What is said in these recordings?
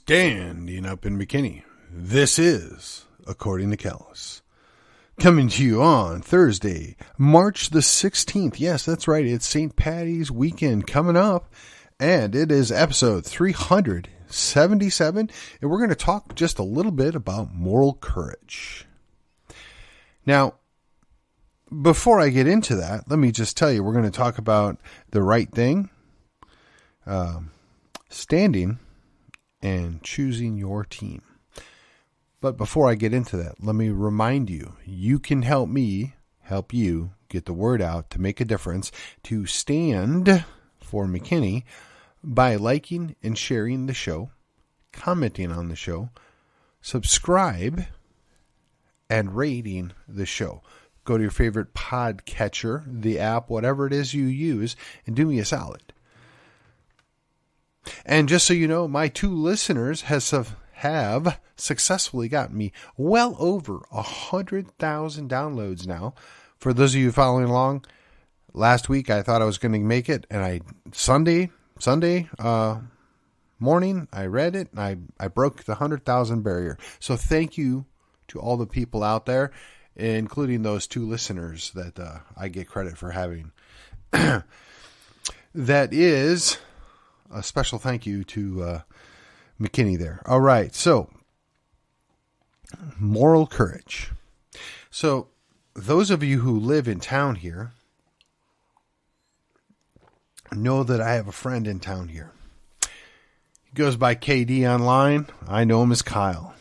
Standing up in McKinney. This is According to Kellis. Coming to you on Thursday, March the 16th. Yes, that's right. It's St. Patty's weekend coming up. And it is episode 377. And we're going to talk just a little bit about moral courage. Now, before I get into that, let me just tell you, we're going to talk about the right thing, standing, and choosing your team. But before I get into that, let me remind you, you can help me help you get the word out to make a difference, to stand for McKinney by liking and sharing the show, commenting on the show, subscribe, and rating the show. Go to your favorite podcatcher, the app, whatever it is you use, and do me a solid. And just so you know, my two listeners have successfully gotten me well over 100,000 downloads now. For those of you following along, last week I thought I was going to make it, and Sunday morning I read it, and I broke the 100,000 barrier. So thank you to all the people out there, including those two listeners that I get credit for having. That is a special thank you to McKinney there. All right, so moral courage. So those of you who live in town here know that I have a friend in town here. He goes by KD online. I know him as Kyle.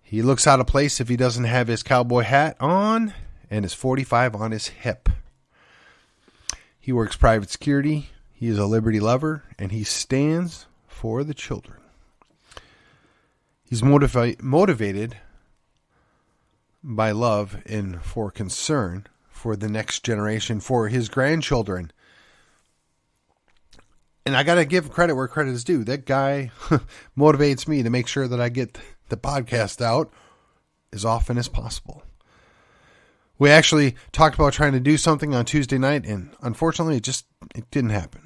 He looks out of place if he doesn't have his cowboy hat on and his 45 on his hip. He works private security. He is a liberty lover, and he stands for the children. He's motivated by love and for concern for the next generation, for his grandchildren. And I got to give credit where credit is due. That guy motivates me to make sure that I get the podcast out as often as possible. We actually talked about trying to do something on Tuesday night, and unfortunately, it didn't happen.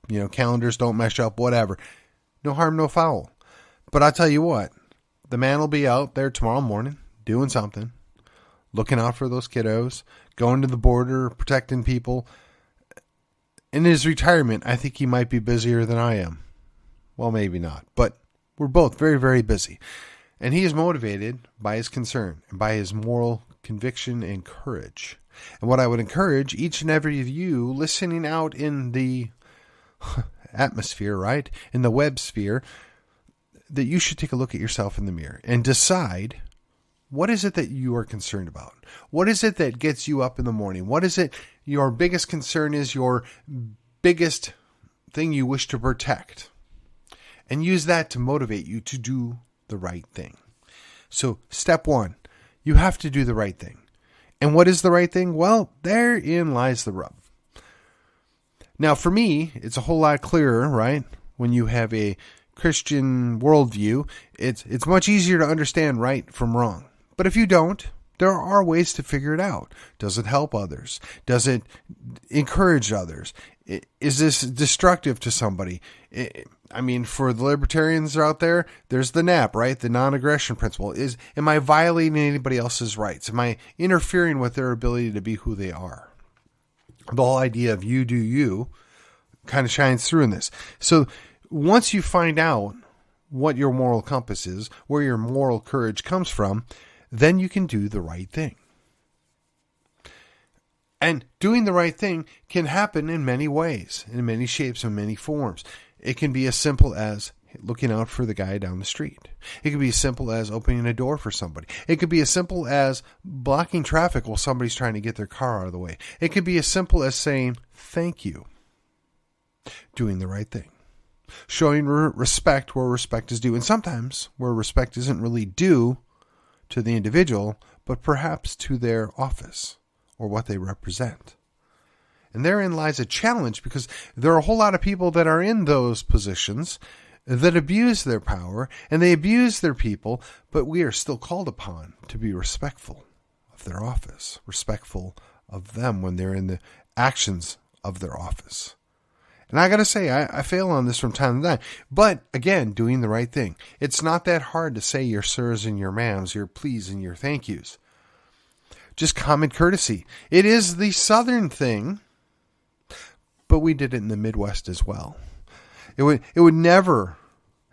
You know, calendars don't mesh up, whatever. No harm, no foul. But I tell you what, the man will be out there tomorrow morning doing something, looking out for those kiddos, going to the border, protecting people. In his retirement, I think he might be busier than I am. Well, maybe not, but we're both very, very busy. And he is motivated by his concern and by his moral conviction and courage. And what I would encourage each and every of you listening out in the atmosphere, right, in the web sphere, that you should take a look at yourself in the mirror and decide, what is it that you are concerned about? What is it that gets you up in the morning? What is it your biggest concern is, your biggest thing you wish to protect? And use that to motivate you to do the right thing. So step one, you have to do the right thing. And what is the right thing? Well, therein lies the rub. Now, for me, it's a whole lot clearer, right? When you have a Christian worldview, it's much easier to understand right from wrong. But if you don't, there are ways to figure it out. Does it help others? Does it encourage others? Is this destructive to somebody? I mean, for the libertarians out there, there's the NAP, right? The non-aggression principle. Am I violating anybody else's rights? Am I interfering with their ability to be who they are? The whole idea of you do you kind of shines through in this. So once you find out what your moral compass is, where your moral courage comes from, then you can do the right thing. And doing the right thing can happen in many ways, in many shapes and many forms. It can be as simple as looking out for the guy down the street. It could be as simple as opening a door for somebody. It could be as simple as blocking traffic while somebody's trying to get their car out of the way. It could be as simple as saying, thank you. Doing the right thing. Showing respect where respect is due. And sometimes where respect isn't really due to the individual, but perhaps to their office or what they represent. And therein lies a challenge, because there are a whole lot of people that are in those positions that abuse their power and they abuse their people, but we are still called upon to be respectful of their office, respectful of them when they're in the actions of their office. And I got to say, I fail on this from time to time. But again, doing the right thing. It's not that hard to say your sirs and your ma'ams, your please and your thank yous. Just common courtesy. It is the Southern thing, but we did it in the Midwest as well. It would never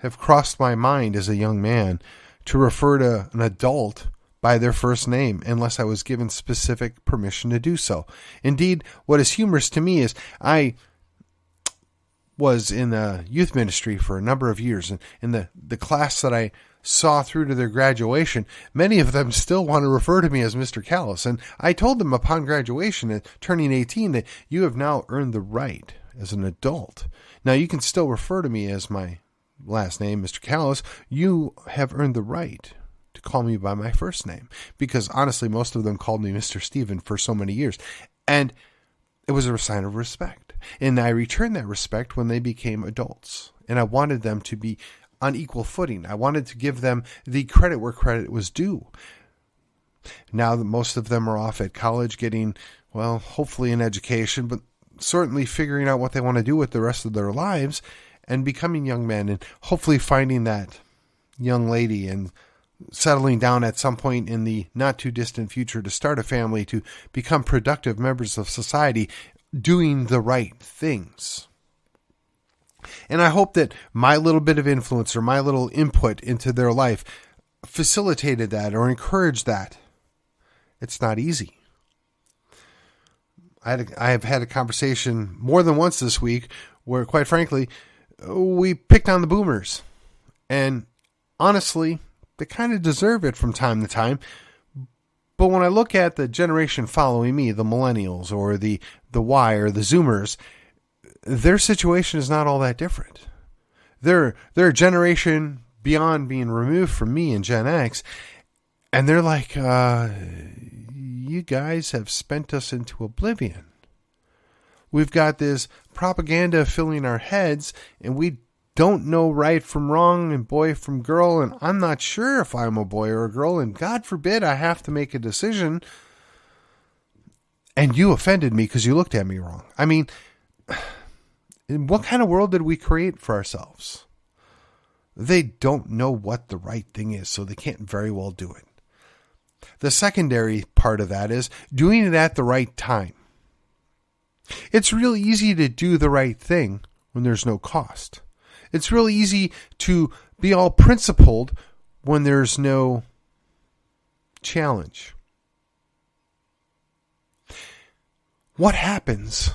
have crossed my mind as a young man to refer to an adult by their first name unless I was given specific permission to do so. Indeed, what is humorous to me is I was in a youth ministry for a number of years, and in the class that I saw through to their graduation, many of them still want to refer to me as Mr. Callis. And I told them upon graduation at turning 18 that you have now earned the right as an adult. Now you can still refer to me as my last name, Mr. Callis. You have earned the right to call me by my first name, because honestly, most of them called me Mr. Stephen for so many years. And it was a sign of respect. And I returned that respect when they became adults. And I wanted them to be on equal footing. I wanted to give them the credit where credit was due. Now that most of them are off at college getting, well, hopefully an education, but certainly figuring out what they want to do with the rest of their lives and becoming young men and hopefully finding that young lady and settling down at some point in the not too distant future to start a family, to become productive members of society, doing the right things. And I hope that my little bit of influence or my little input into their life facilitated that or encouraged that. It's not easy. I have had a conversation more than once this week where, quite frankly, we picked on the boomers. And honestly, they kind of deserve it from time to time. But when I look at the generation following me, the millennials or the Y or the Zoomers, their situation is not all that different. They're a generation beyond being removed from me and Gen X, and they're like, you guys have spent us into oblivion. We've got this propaganda filling our heads, and we don't know right from wrong and boy from girl, and I'm not sure if I'm a boy or a girl, and God forbid I have to make a decision, and you offended me because you looked at me wrong. I mean, what kind of world did we create for ourselves? They don't know what the right thing is, so they can't very well do it. The secondary part of that is doing it at the right time. It's really easy to do the right thing when there's no cost. It's really easy to be all principled when there's no challenge. What happens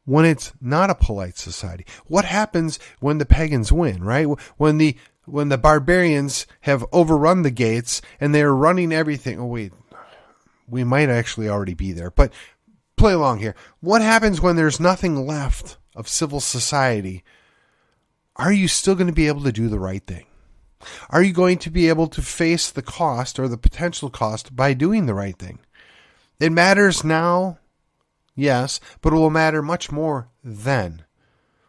when it's not a polite society? What happens when the pagans win, right? When the barbarians have overrun the gates and they're running everything. Oh, wait, we might actually already be there, but play along here. What happens when there's nothing left of civil society? Are you still going to be able to do the right thing? Are you going to be able to face the cost or the potential cost by doing the right thing? It matters now, yes, but it will matter much more then,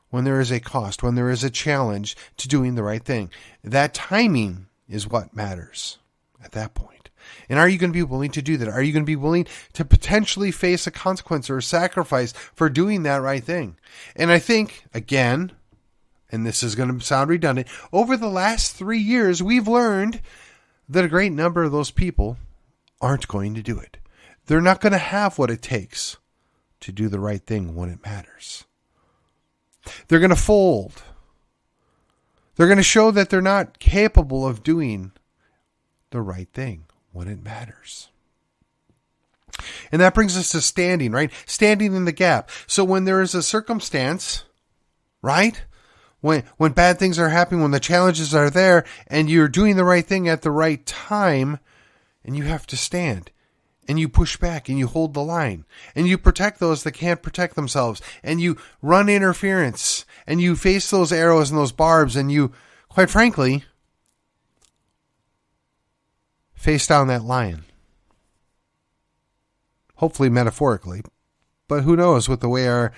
when there is a cost, when there is a challenge to doing the right thing. That timing is what matters at that point. And are you going to be willing to do that? Are you going to be willing to potentially face a consequence or a sacrifice for doing that right thing? And I think, again, and this is going to sound redundant, over the last 3 years, we've learned that a great number of those people aren't going to do it. They're not going to have what it takes to do the right thing when it matters. They're going to fold. They're going to show that they're not capable of doing the right thing when it matters. And that brings us to standing, right? Standing in the gap. So when there is a circumstance, right? When bad things are happening, when the challenges are there, and you're doing the right thing at the right time, and you have to stand. And you push back and you hold the line and you protect those that can't protect themselves and you run interference and you face those arrows and those barbs and you, quite frankly, face down that lion. Hopefully metaphorically, but who knows, with the way our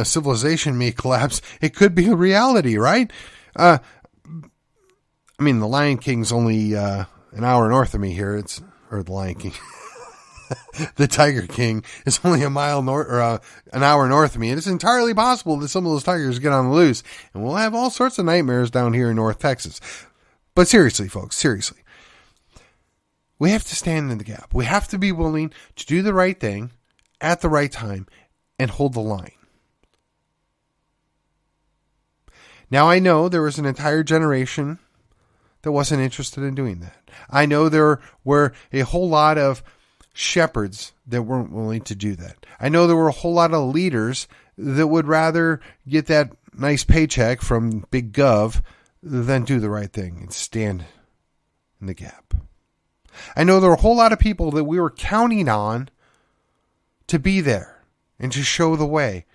civilization may collapse, it could be a reality, right? I mean, the Lion King's only an hour north of me here. Or the Lion King. the Tiger King is only a mile north or an hour north of me. And it's entirely possible that some of those tigers get on the loose and we'll have all sorts of nightmares down here in North Texas. But seriously, folks, seriously, we have to stand in the gap. We have to be willing to do the right thing at the right time and hold the line. Now, I know there was an entire generation that wasn't interested in doing that. I know there were a whole lot of shepherds that weren't willing to do that. I know there were a whole lot of leaders that would rather get that nice paycheck from Big Gov than do the right thing and stand in the gap. I know there were a whole lot of people that we were counting on to be there and to show the way,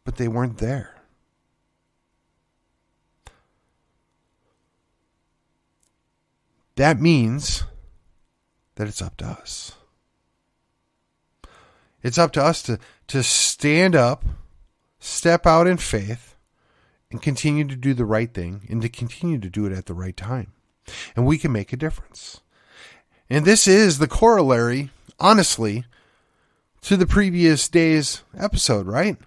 but they weren't there. That means that it's up to us. It's up to us to stand up, step out in faith, and continue to do the right thing and to continue to do it at the right time. And we can make a difference. And this is the corollary, honestly, to the previous day's episode, right?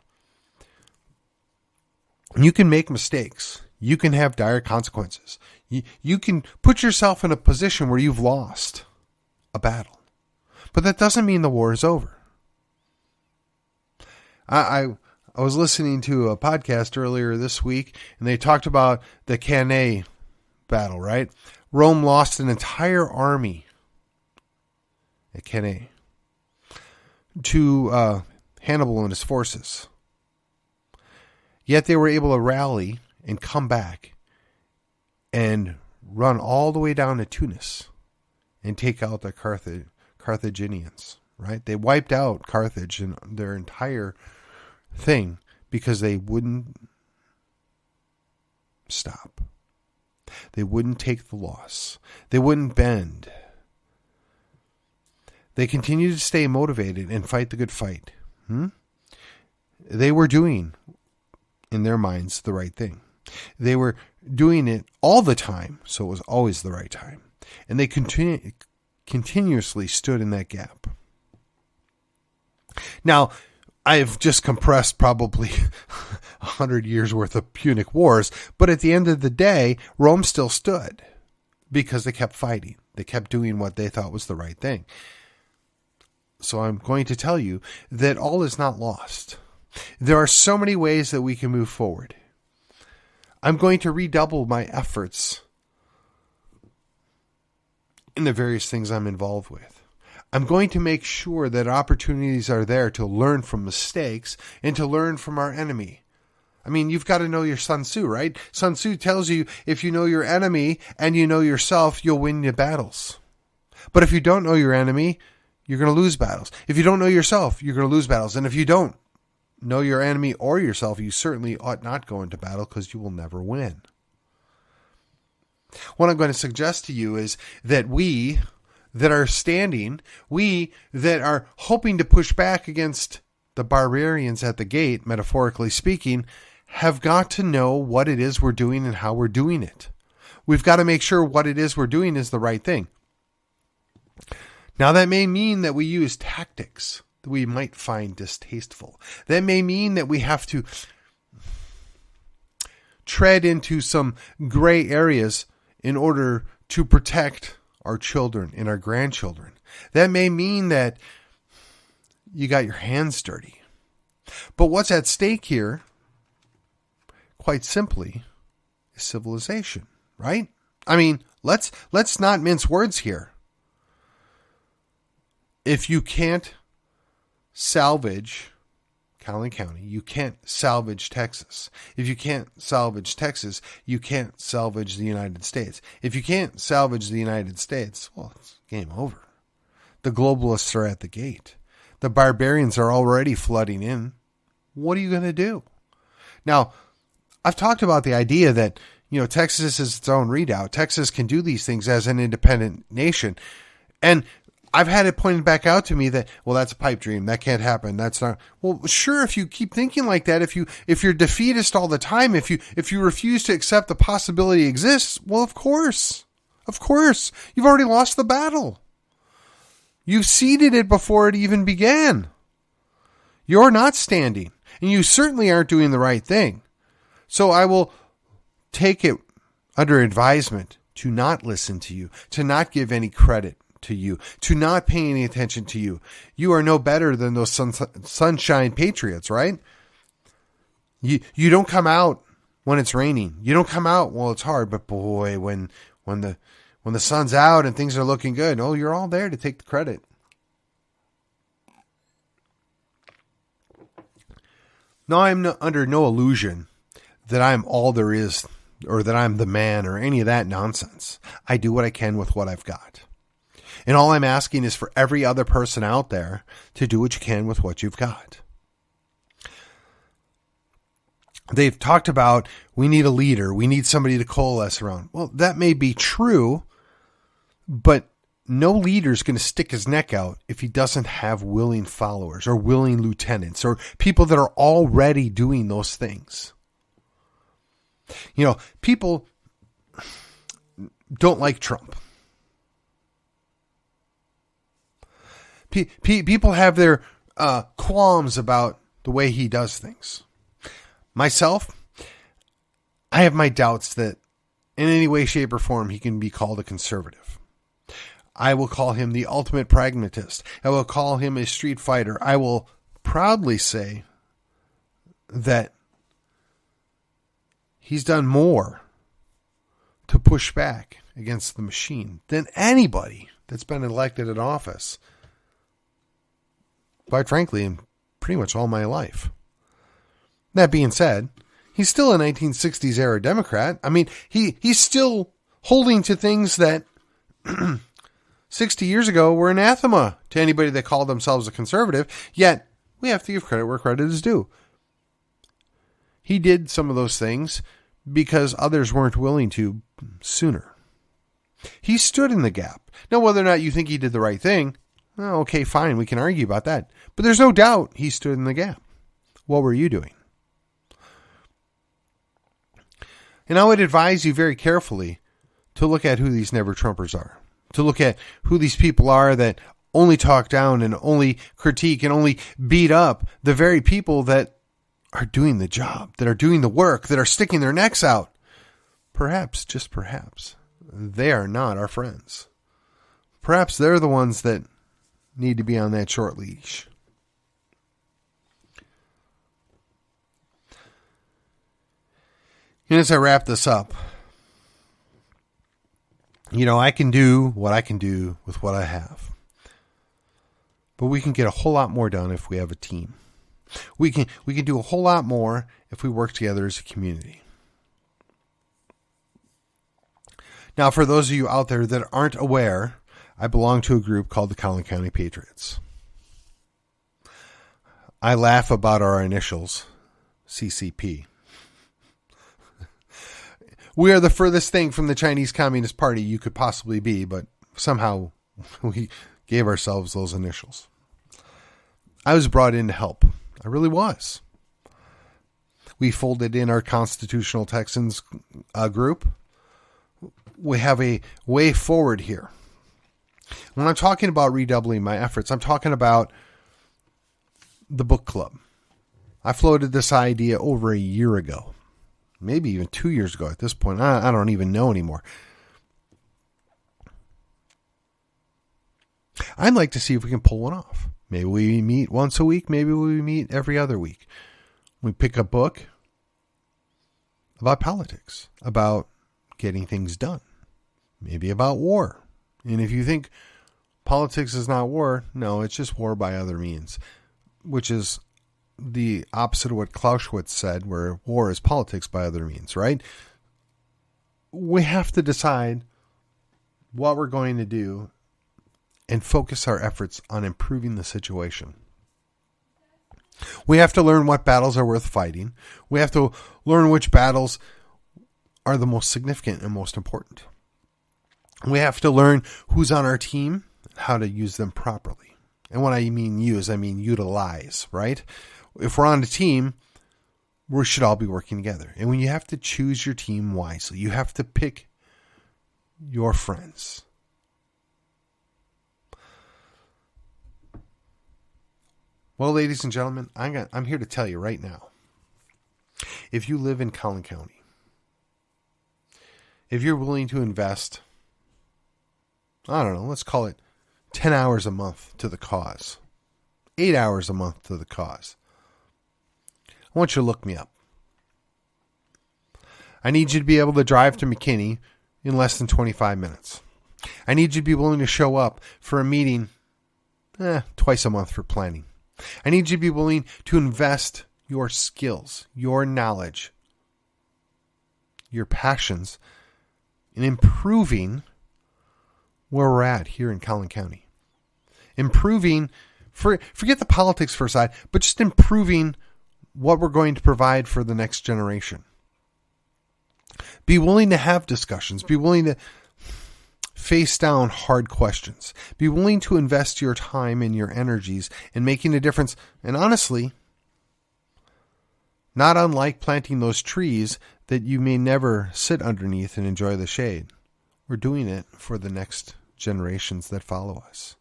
You can make mistakes. You can have dire consequences. You can put yourself in a position where you've lost a battle. But that doesn't mean the war is over. I was listening to a podcast earlier this week, and they talked about the Cannae battle, right? Rome lost an entire army at Cannae to Hannibal and his forces. Yet they were able to rally and come back and run all the way down to Tunis and take out the Carthaginians, right? They wiped out Carthage and their entire thing because they wouldn't stop. They wouldn't take the loss. They wouldn't bend. They continued to stay motivated and fight the good fight. They were doing, in their minds, the right thing. They were doing it all the time, so it was always the right time. And they continuously stood in that gap. Now, I've just compressed probably 100 years worth of Punic Wars, but at the end of the day, Rome still stood because they kept fighting. They kept doing what they thought was the right thing. So I'm going to tell you that all is not lost. There are so many ways that we can move forward. I'm going to redouble my efforts in the various things I'm involved with. I'm going to make sure that opportunities are there to learn from mistakes and to learn from our enemy. I mean, you've got to know your Sun Tzu, right? Sun Tzu tells you if you know your enemy and you know yourself, you'll win your battles. But if you don't know your enemy, you're going to lose battles. If you don't know yourself, you're going to lose battles. And if you don't know your enemy or yourself, you certainly ought not go into battle because you will never win. What I'm going to suggest to you is that we that are standing, we that are hoping to push back against the barbarians at the gate, metaphorically speaking, have got to know what it is we're doing and how we're doing it. We've got to make sure what it is we're doing is the right thing. Now, that may mean that we use tactics that we might find distasteful. That may mean that we have to tread into some gray areas in order to protect our children and our grandchildren. That may mean that you got your hands dirty. But what's at stake here, quite simply, is civilization, right? I mean, let's not mince words here. If you can't salvage Collin County, you can't salvage Texas. If you can't salvage Texas, you can't salvage the United States. If you can't salvage the United States, well, it's game over. The globalists are at the gate. The barbarians are already flooding in. What are you going to do? Now, I've talked about the idea that, Texas is its own redoubt. Texas can do these things as an independent nation. And I've had it pointed back out to me that, well, that's a pipe dream. That can't happen. That's not. Well, sure, if you keep thinking like that, if you're defeatist all the time, if you refuse to accept the possibility exists, well, of course, you've already lost the battle. You've seeded it before it even began. You're not standing, and you certainly aren't doing the right thing. So I will take it under advisement to not listen to you, to not give any credit to you, to not pay any attention to you. You are no better than those sunshine patriots, right? You don't come out when it's raining. You don't come out while it's hard. But boy, when the sun's out and things are looking good, oh, you're all there to take the credit. Now, I'm under no illusion that I'm all there is, or that I'm the man, or any of that nonsense. I do what I can with what I've got. And all I'm asking is for every other person out there to do what you can with what you've got. They've talked about we need a leader. We need somebody to coalesce around. Well, that may be true, but no leader's going to stick his neck out if he doesn't have willing followers or willing lieutenants or people that are already doing those things. You know, people don't like Trump. People have their qualms about the way he does things. Myself, I have my doubts that in any way, shape, or form he can be called a conservative. I will call him the ultimate pragmatist. I will call him a street fighter. I will proudly say that he's done more to push back against the machine than anybody that's been elected in office, quite frankly, in pretty much all my life. That being said, he's still a 1960s era Democrat. I mean, he's still holding to things that 60 years ago were anathema to anybody that called themselves a conservative, yet we have to give credit where credit is due. He did some of those things because others weren't willing to sooner. He stood in the gap. Now, whether or not you think he did the right thing, well, okay, fine, we can argue about that. But there's no doubt he stood in the gap. What were you doing? And I would advise you very carefully to look at who these never-Trumpers are. To look at who these people are that only talk down and only critique and only beat up the very people that are doing the job, that are doing the work, that are sticking their necks out. Perhaps, just perhaps, they are not our friends. Perhaps they're the ones that need to be on that short leash. And as I wrap this up, I can do what I can do with what I have. But we can get a whole lot more done if we have a team. We can do a whole lot more if we work together as a community. Now, for those of you out there that aren't aware, I belong to a group called the Collin County Patriots. I laugh about our initials, CCP. We are the furthest thing from the Chinese Communist Party you could possibly be, but somehow we gave ourselves those initials. I was brought in to help. I really was. We folded in our Constitutional Texans group. We have a way forward here. When I'm talking about redoubling my efforts, I'm talking about the book club. I floated this idea over a year ago. Maybe even 2 years ago at this point. I don't even know anymore. I'd like to see if we can pull one off. Maybe we meet once a week. Maybe we meet every other week. We pick a book about politics, about getting things done, maybe about war. And if you think politics is not war, no, it's just war by other means, which is the opposite of what Clausewitz said, where war is politics by other means, right? We have to decide what we're going to do and focus our efforts on improving the situation. We have to learn what battles are worth fighting. We have to learn which battles are the most significant and most important. We have to learn who's on our team, how to use them properly. And when I mean use, I mean utilize, right? If we're on a team, we should all be working together. And when you have to choose your team wisely, you have to pick your friends. Well, ladies and gentlemen, I'm here to tell you right now. If you live in Collin County, if you're willing to invest, I don't know, let's call it 10 hours a month to the cause, 8 hours a month to the cause, I want you to look me up. I need you to be able to drive to McKinney in less than 25 minutes. I need you to be willing to show up for a meeting twice a month for planning. I need you to be willing to invest your skills, your knowledge, your passions in improving where we're at here in Collin County. Improving, forget the politics for a side, but just improving what we're going to provide for the next generation. Be willing to have discussions. Be willing to face down hard questions. Be willing to invest your time and your energies in making a difference. And honestly, not unlike planting those trees that you may never sit underneath and enjoy the shade. We're doing it for the next generations that follow us.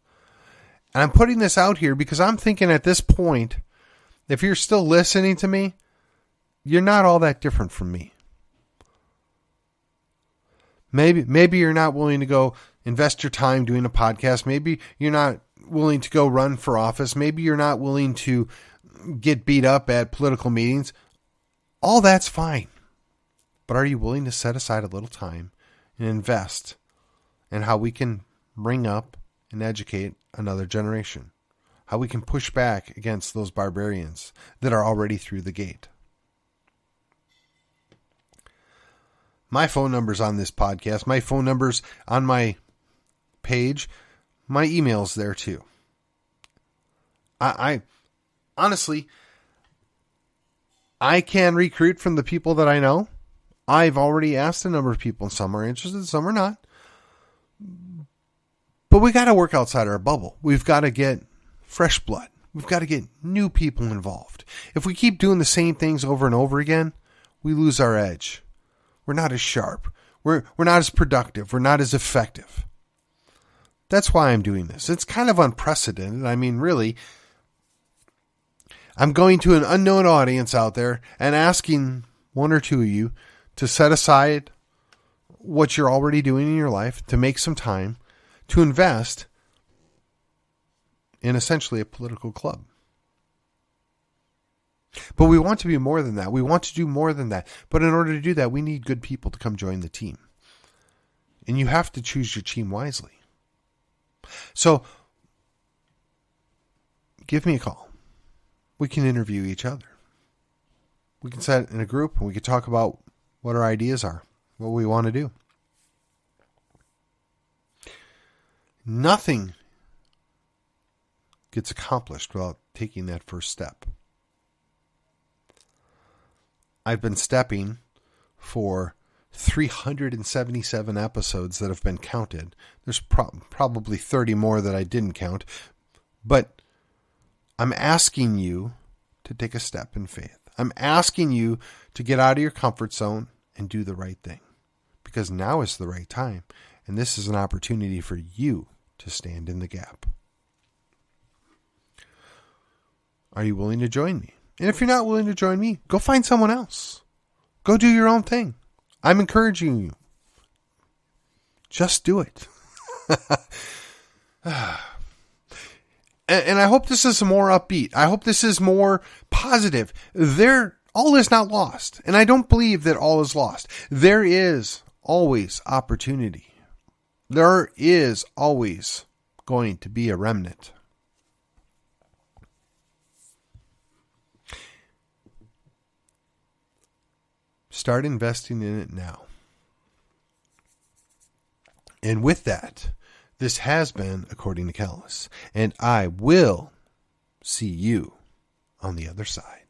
And I'm putting this out here because I'm thinking at this point, if you're still listening to me, you're not all that different from me. Maybe you're not willing to go invest your time doing a podcast. Maybe you're not willing to go run for office. Maybe you're not willing to get beat up at political meetings. All that's fine. But are you willing to set aside a little time and invest in how we can bring up and educate another generation? How we can push back against those barbarians that are already through the gate? My phone number's on this podcast. My phone number's on my page. My email's there too. I honestly, I can recruit from the people that I know. I've already asked a number of people, and some are interested, some are not. But we got to work outside our bubble. We've got to get fresh blood. We've got to get new people involved. If we keep doing the same things over and over again, we lose our edge. We're not as sharp. We're not as productive. We're not as effective. That's why I'm doing this. It's kind of unprecedented. I mean, really, I'm going to an unknown audience out there and asking one or two of you to set aside what you're already doing in your life, to make some time to invest in essentially a political club. But we want to be more than that. We want to do more than that. But in order to do that, we need good people to come join the team. And you have to choose your team wisely. So, give me a call. We can interview each other. We can sit in a group and we can talk about what our ideas are, what we want to do. Nothing gets accomplished without taking that first step. I've been stepping for 377 episodes that have been counted. There's probably 30 more that I didn't count. But I'm asking you to take a step in faith. I'm asking you to get out of your comfort zone and do the right thing. Because now is the right time. And this is an opportunity for you to stand in the gap. Are you willing to join me? And if you're not willing to join me, go find someone else. Go do your own thing. I'm encouraging you. Just do it. And I hope this is more upbeat. I hope this is more positive. All is not lost. And I don't believe that all is lost. There is always opportunity. There is always going to be a remnant. Start investing in it now. And with that, this has been According to Callus, and I will see you on the other side.